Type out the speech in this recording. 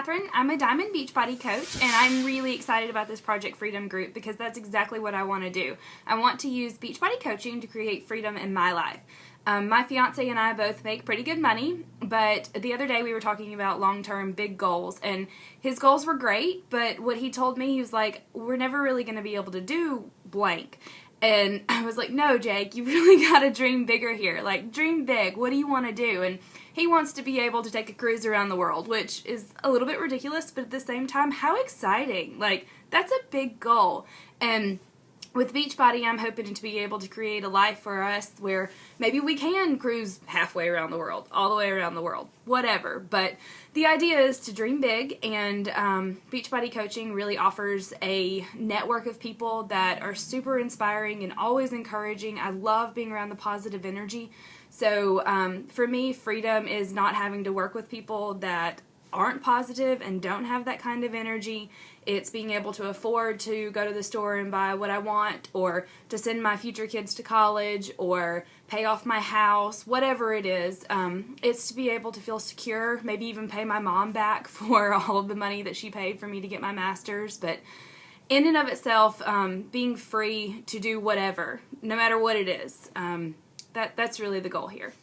Catherine. I'm a Diamond Beachbody coach, and I'm really excited about this Project Freedom group because that's exactly what I want to do. I want to use Beachbody coaching to create freedom in my life. My fiance and I both make pretty good money, but the other day we were talking about long-term big goals, and his goals were great, but what he told me, he was like, we're never really going to be able to do blank. And I was like, no, Jake, you really got to dream bigger here. Like, dream big. What do you want to do? And he wants to be able to take a cruise around the world, which is a little bit ridiculous, but at the same time, how exciting. Like, that's a big goal. And with Beachbody, I'm hoping to be able to create a life for us where maybe we can cruise halfway around the world, all the way around the world, whatever. But the idea is to dream big, and Beachbody coaching really offers a network of people that are super inspiring and always encouraging. I love being around the positive energy. So for me, freedom is not having to work with people that aren't positive and don't have that kind of energy. It's being able to afford to go to the store and buy what I want, or to send my future kids to college, or pay off my house, whatever it is. It's to be able to feel secure, maybe even pay my mom back for all of the money that she paid for me to get my master's. But in and of itself, being free to do whatever, no matter what it is, that's really the goal here.